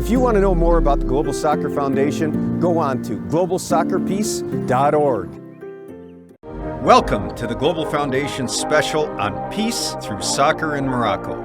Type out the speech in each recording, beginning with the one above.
If you want to know more about the Global Soccer Foundation, go on to globalsoccerpeace.org. Welcome to the Global Foundation special on peace through soccer in Morocco.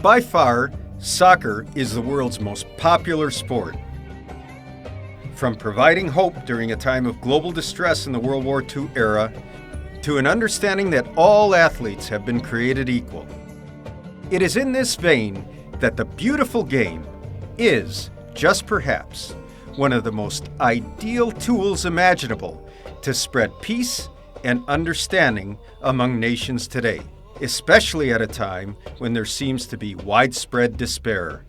By far, soccer is the world's most popular sport. From providing hope during a time of global distress in the World War II era, to an understanding that all athletes have been created equal. It is in this vein that the beautiful game is, just perhaps, one of the most ideal tools imaginable to spread peace and understanding among nations today, especially at a time when there seems to be widespread despair.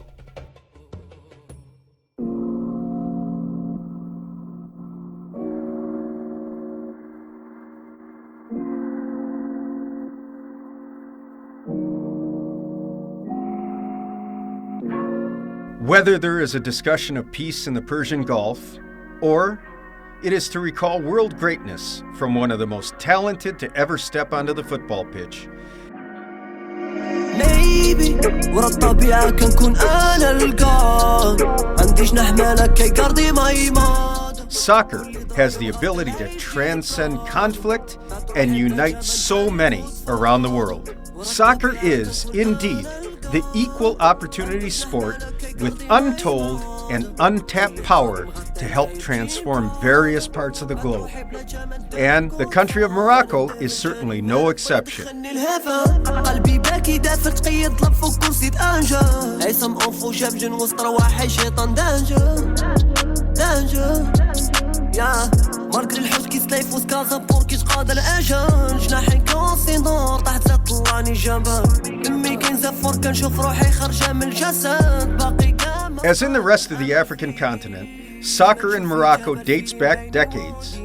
Whether there is a discussion of peace in the Persian Gulf, or it is to recall world greatness from one of the most talented to ever step onto the football pitch, ليبي ورا الطبيعة كنكون أنا القاد عندي جناح مالك كي قرضي ما يماد. Soccer has the ability to transcend conflict and unite so many around the world. Soccer is, indeed, the equal opportunity sport with untold and untapped power to help transform various parts of the globe. And the country of Morocco is certainly no exception. قلبي باكي دافر تقيد طلب فوق كرسي دانجا هيثم أنفو جاب جن وسط رواحي شيطان دانجا يا ماركري الحوش كي سلايف وسكازا بوركي تقاد الأجل جناحي كونسي نور تحت طلعني جنبك دمي كنزفر كنشوف روحي خارجة من الجسد باقي كامل. As in the rest of the African continent, soccer in Morocco dates back decades.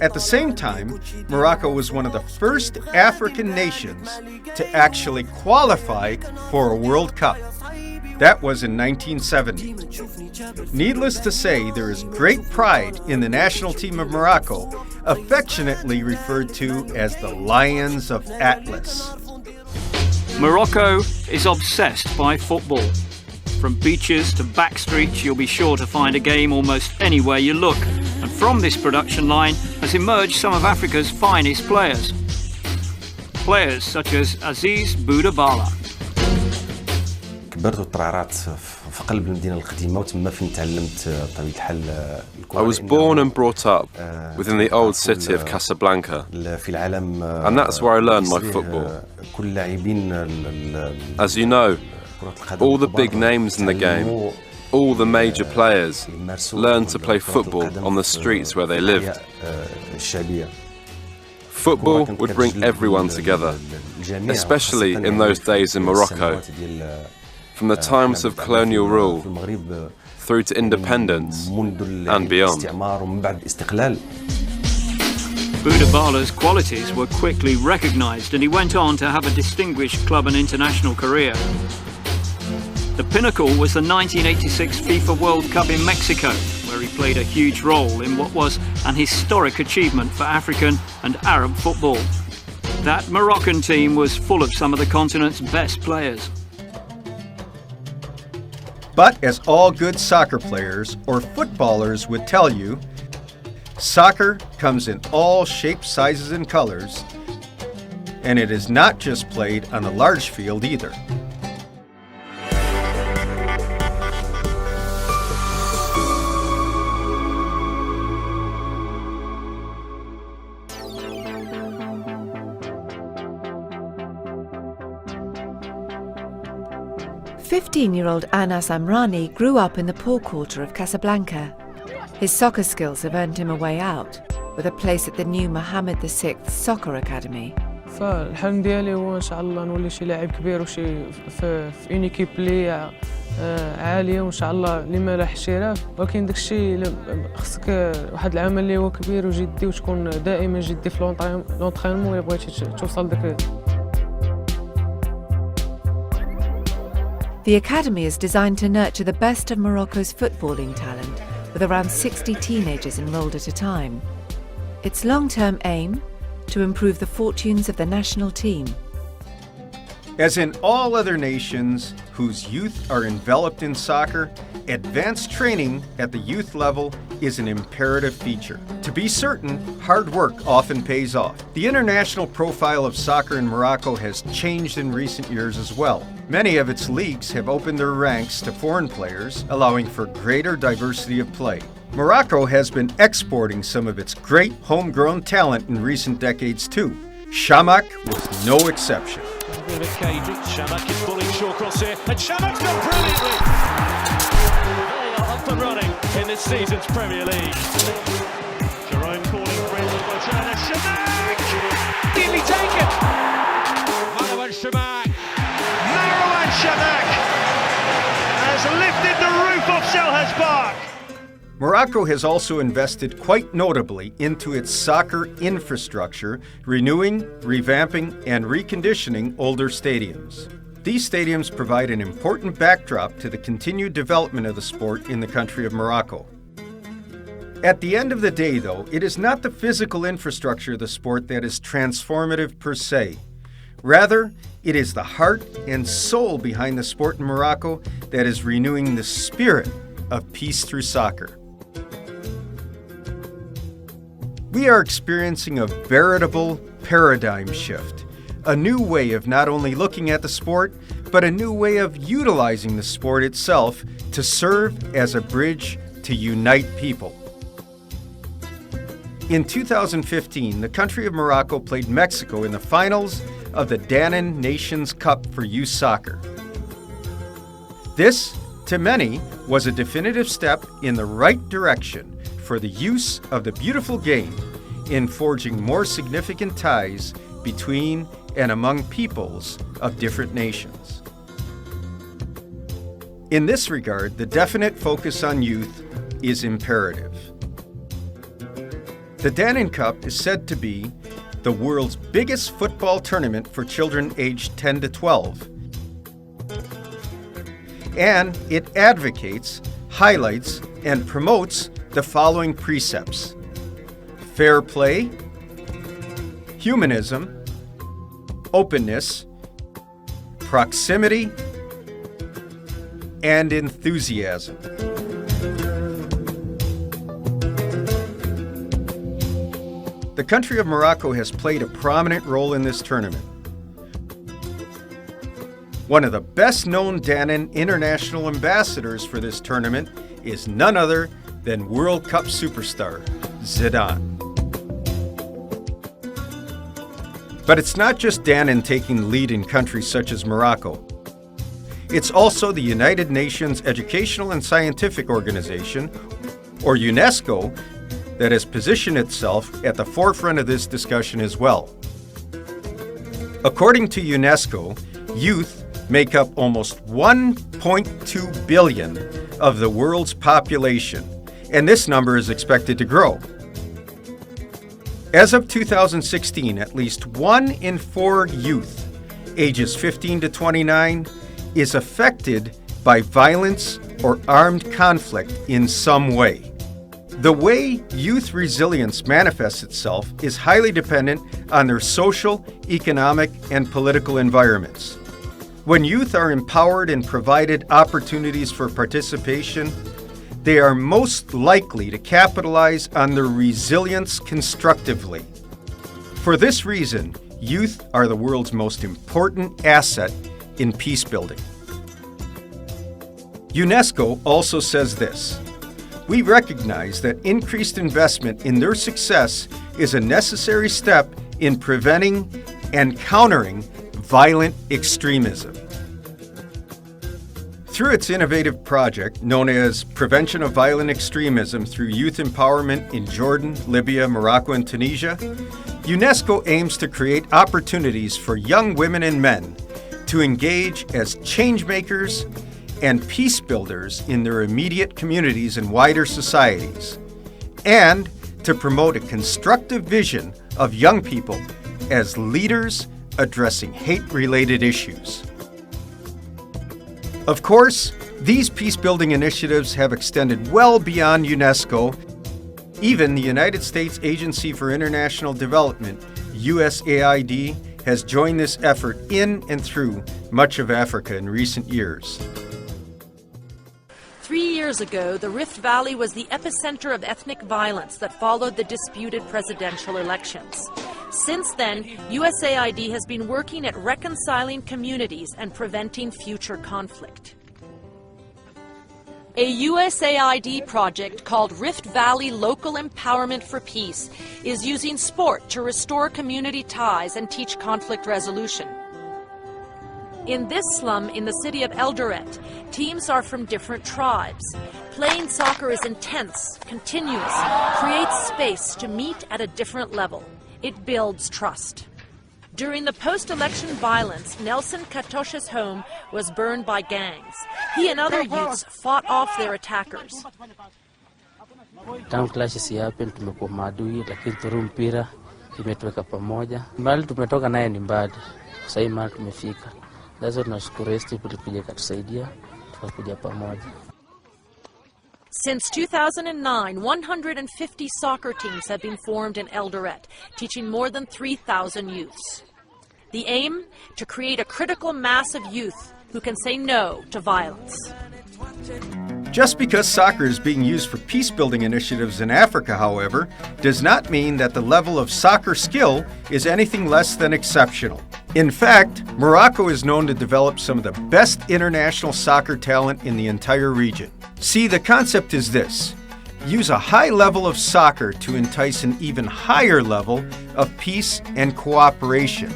At the same time, Morocco was one of the first African nations to actually qualify for a World Cup. That was in 1970. Needless to say, there is great pride in the national team of Morocco, affectionately referred to as the Lions of Atlas. Morocco is obsessed by football. From beaches to back streets, you'll be sure to find a game almost anywhere you look. And from this production line has emerged some of Africa's finest players. Players such as Aziz Boudabala. كبرت وترعرعت في قلب المدينة القديمة وتما فين تعلمت بطبيعة الحال I was born and brought up within the old city of Casablanca, في العالم and that's where I learned my football. كل لاعبين As you know, all the big names in the game, all the major players, learned to play football on the streets where they lived. Football would bring everyone together, especially in those days in Morocco. From the times of colonial rule through to independence and beyond. Boudabala's qualities were quickly recognised and he went on to have a distinguished club and international career. The pinnacle was the 1986 FIFA World Cup in Mexico, where he played a huge role in what was an historic achievement for African and Arab football. That Moroccan team was full of some of the continent's best players. But as all good soccer players or footballers would tell you, soccer comes in all shapes, sizes, and colors, and it is not just played on a large field either. 15-year-old Anas Amrani grew up in the poor quarter of Casablanca. His soccer skills have earned him a way out, with a place at the new Mohammed VI Soccer Academy. فالحلم ديالي هو ان شاء الله نولي شي لاعب كبير وشي في اون ايكيب اللي عاليه وان شاء الله لما لاح احتراف، ولكن داك الشيء خصك واحد العمل اللي هو كبير وجدي وتكون دائما جدي في لونطرينمون الا بغيتي توصل داك. The academy is designed to nurture the best of Morocco's footballing talent, with around 60 teenagers enrolled at a time. Its long-term aim? To improve the fortunes of the national team. As in all other nations whose youth are enveloped in soccer, advanced training at the youth level is an imperative feature. To be certain, hard work often pays off. The international profile of soccer in Morocco has changed in recent years as well. Many of its leagues have opened their ranks to foreign players, allowing for greater diversity of play. Morocco has been exporting some of its great homegrown talent in recent decades too. Shamak was no exception. Shamak is fully short cross here, and Shamak's done brilliantly. They are up and running in this season's Premier League. Jerome calling for it, Turner, Shamak! Nearly taken! Marwan Shamak has lifted the roof of Selhurst Park. Morocco has also invested quite notably into its soccer infrastructure, renewing, revamping, and reconditioning older stadiums. These stadiums provide an important backdrop to the continued development of the sport in the country of Morocco. At the end of the day, though, it is not the physical infrastructure of the sport that is transformative per se. Rather, it is the heart and soul behind the sport in Morocco that is renewing the spirit of peace through soccer. We are experiencing a veritable paradigm shift, a new way of not only looking at the sport, but a new way of utilizing the sport itself to serve as a bridge to unite people. In 2015, the country of Morocco played Mexico in the finals of the Danon Nations Cup for youth soccer. This, to many, was a definitive step in the right direction for the use of the beautiful game in forging more significant ties between and among peoples of different nations. In this regard, the definite focus on youth is imperative. The Danon Cup is said to be the world's biggest football tournament for children aged 10 to 12. And it advocates, highlights, and promotes the following precepts: fair play, humanism, openness, proximity, and enthusiasm. The country of Morocco has played a prominent role in this tournament. One of the best-known Danon international ambassadors for this tournament is none other than World Cup superstar Zidane. But it's not just Danon taking the lead in countries such as Morocco. It's also the United Nations Educational and Scientific Organization, or UNESCO, that has positioned itself at the forefront of this discussion as well. According to UNESCO, youth make up almost 1.2 billion of the world's population, and this number is expected to grow. As of 2016, at least 1 in 4 youth, ages 15 to 29, is affected by violence or armed conflict in some way. The way youth resilience manifests itself is highly dependent on their social, economic, and political environments. When youth are empowered and provided opportunities for participation, they are most likely to capitalize on their resilience constructively. For this reason, youth are the world's most important asset in peace building. UNESCO also says this: we recognize that increased investment in their success is a necessary step in preventing and countering violent extremism. Through its innovative project, known as Prevention of Violent Extremism through Youth Empowerment in Jordan, Libya, Morocco, and Tunisia, UNESCO aims to create opportunities for young women and men to engage as changemakers and peace builders in their immediate communities and wider societies, and to promote a constructive vision of young people as leaders addressing hate-related issues. Of course, these peace-building initiatives have extended well beyond UNESCO. Even the United States Agency for International Development, USAID, has joined this effort in and through much of Africa in recent years. 3 years ago, the Rift Valley was the epicenter of ethnic violence that followed the disputed presidential elections. Since then, USAID has been working at reconciling communities and preventing future conflict. A USAID project called Rift Valley Local Empowerment for Peace is using sport to restore community ties and teach conflict resolution. In this slum in the city of Eldoret, teams are from different tribes. Playing soccer is intense, continuous, creates space to meet at a different level. It builds trust. During the post-election violence, Nelson Katosha's home was burned by gangs. He and other youths fought off their attackers. Tangu clashes happen, tumekuwa maadui, lakini turu mpira imetuweka pamoja. Mbali tumetoka naye ni mbali. Sasa hivi mahali tumefika. Lazima tunashukuru Esti kuja kutusaidia, tukakuja pamoja. Since 2009, 150 soccer teams have been formed in Eldoret, teaching more than 3,000 youths. The aim? To create a critical mass of youth who can say no to violence. Just because soccer is being used for peace-building initiatives in Africa, however, does not mean that the level of soccer skill is anything less than exceptional. In fact, Morocco is known to develop some of the best international soccer talent in the entire region. See, the concept is this: use a high level of soccer to entice an even higher level of peace and cooperation,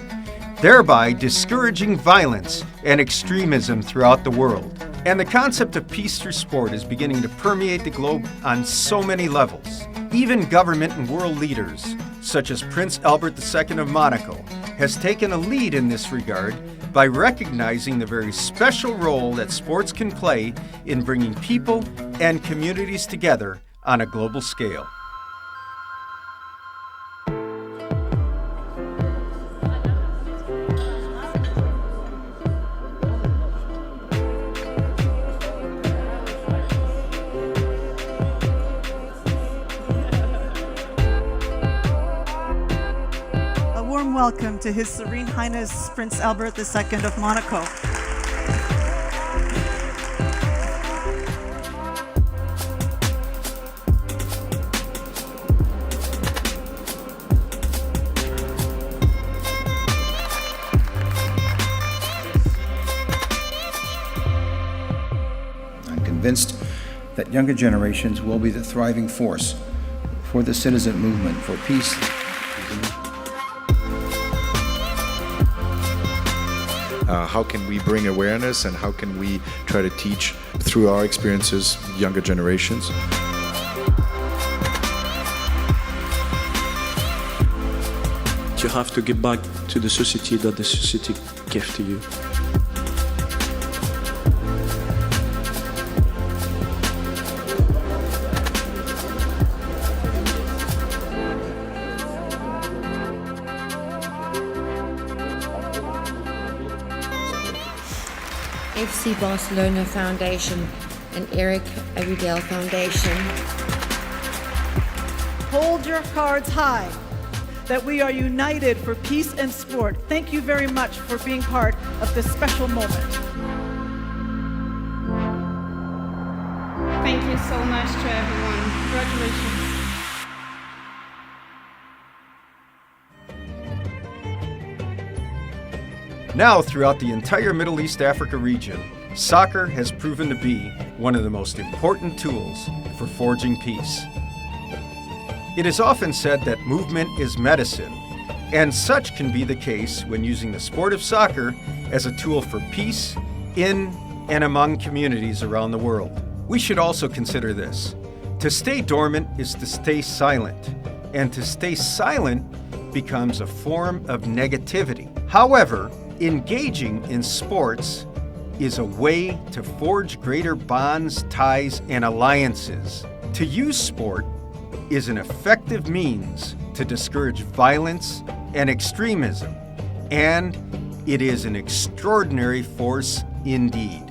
thereby discouraging violence and extremism throughout the world. And the concept of peace through sport is beginning to permeate the globe on so many levels. Even government and world leaders, such as Prince Albert II of Monaco, has taken a lead in this regard by recognizing the very special role that sports can play in bringing people and communities together on a global scale. Welcome to His Serene Highness Prince Albert II of Monaco. I'm convinced that younger generations will be the thriving force for the citizen movement for peace. How can we bring awareness and how can we try to teach through our experiences younger generations? You have to give back to the society that the society gave to you. FC Barcelona Foundation and Eric Abidal Foundation. Hold your cards high, that we are united for peace and sport. Thank you very much for being part of this special moment. Thank you so much to everyone. Congratulations. Now, throughout the entire Middle East Africa region, soccer has proven to be one of the most important tools for forging peace. It is often said that movement is medicine, and such can be the case when using the sport of soccer as a tool for peace in and among communities around the world. We should also consider this. To stay dormant is to stay silent, and to stay silent becomes a form of negativity. However, engaging in sports is a way to forge greater bonds, ties, and alliances. To use sport is an effective means to discourage violence and extremism, and it is an extraordinary force indeed.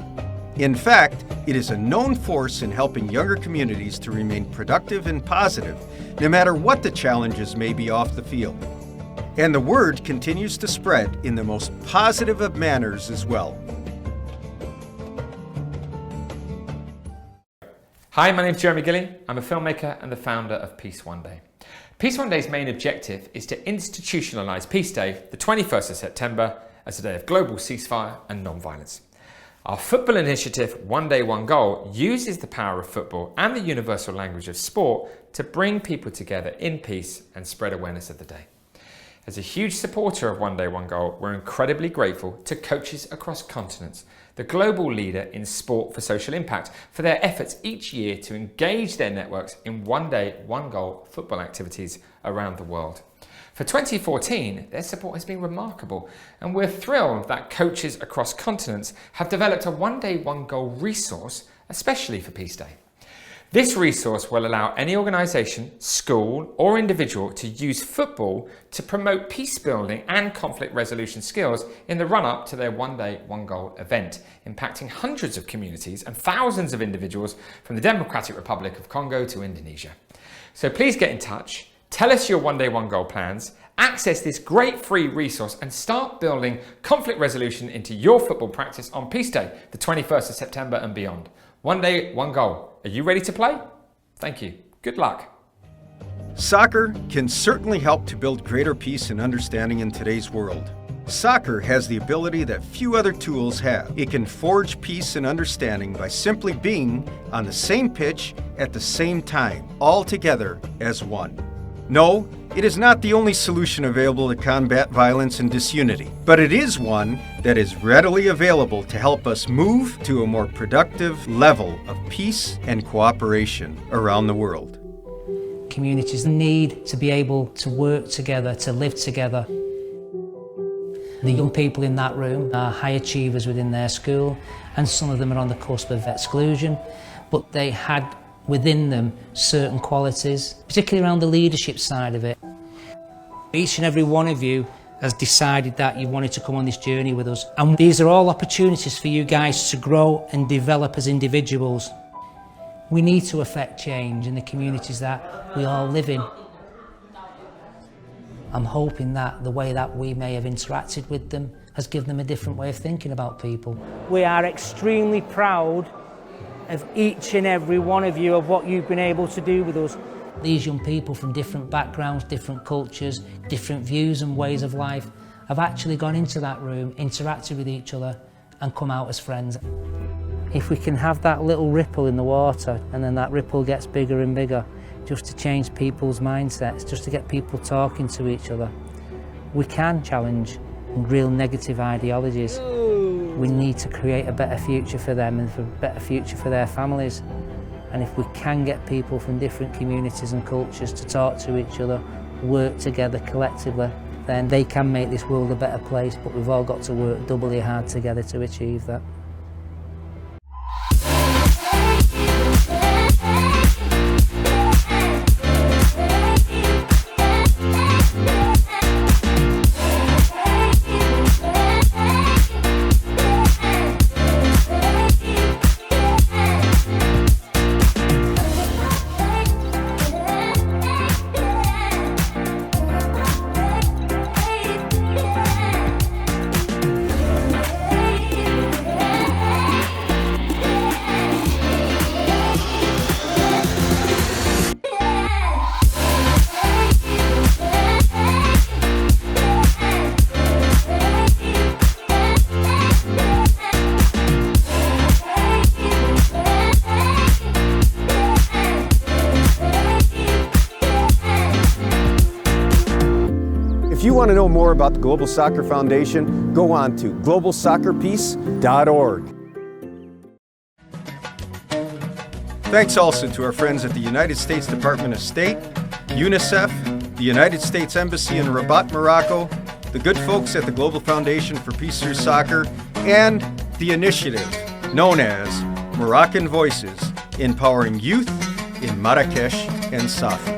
In fact, it is a known force in helping younger communities to remain productive and positive, no matter what the challenges may be off the field. And the word continues to spread in the most positive of manners as well. Hi, my name's Jeremy Gilling. I'm a filmmaker and the founder of Peace One Day. Peace One Day's main objective is to institutionalise Peace Day, the 21st of September, as a day of global ceasefire and non-violence. Our football initiative, One Day, One Goal, uses the power of football and the universal language of sport to bring people together in peace and spread awareness of the day. As a huge supporter of One Day, One Goal, we're incredibly grateful to coaches across continents, the global leader in sport for social impact, for their efforts each year to engage their networks in One Day, One Goal football activities around the world. For 2014, their support has been remarkable, and we're thrilled that coaches across continents have developed a One Day, One Goal resource, especially for Peace Day. This resource will allow any organisation, school or individual to use football to promote peace building and conflict resolution skills in the run-up to their One Day, One Goal event, impacting hundreds of communities and thousands of individuals from the Democratic Republic of Congo to Indonesia. So please get in touch, tell us your One Day, One Goal plans, access this great free resource and start building conflict resolution into your football practice on Peace Day, the 21st of September and beyond. One Day, One Goal. Are you ready to play? Thank you. Good luck. Soccer can certainly help to build greater peace and understanding in today's world. Soccer has the ability that few other tools have. It can forge peace and understanding by simply being on the same pitch at the same time, all together as one. No, it is not the only solution available to combat violence and disunity, but it is one that is readily available to help us move to a more productive level of peace and cooperation around the world. Communities need to be able to work together, to live together. The young people in that room are high achievers within their school, and some of them are on the cusp of exclusion, but they had within them certain qualities, particularly around the leadership side of it. Each and every one of you has decided that you wanted to come on this journey with us, and these are all opportunities for you guys to grow and develop as individuals. We need to affect change in the communities that we all live in. I'm hoping that the way that we may have interacted with them has given them a different way of thinking about people. We are extremely proud of each and every one of you, of what you've been able to do with us. These young people from different backgrounds, different cultures, different views and ways of life have actually gone into that room, interacted with each other and come out as friends. If we can have that little ripple in the water and then that ripple gets bigger and bigger, just to change people's mindsets, just to get people talking to each other, we can challenge real negative ideologies. We need to create a better future for them and a better future for their families. And if we can get people from different communities and cultures to talk to each other, work together collectively, then they can make this world a better place, but we've all got to work doubly hard together to achieve that. If you want to know more about the Global Soccer Foundation, go on to globalsoccerpeace.org. Thanks also to our friends at the United States Department of State, UNICEF, the United States Embassy in Rabat, Morocco, the good folks at the Global Foundation for Peace Through Soccer, and the initiative known as Moroccan Voices, empowering youth in Marrakesh and Safi.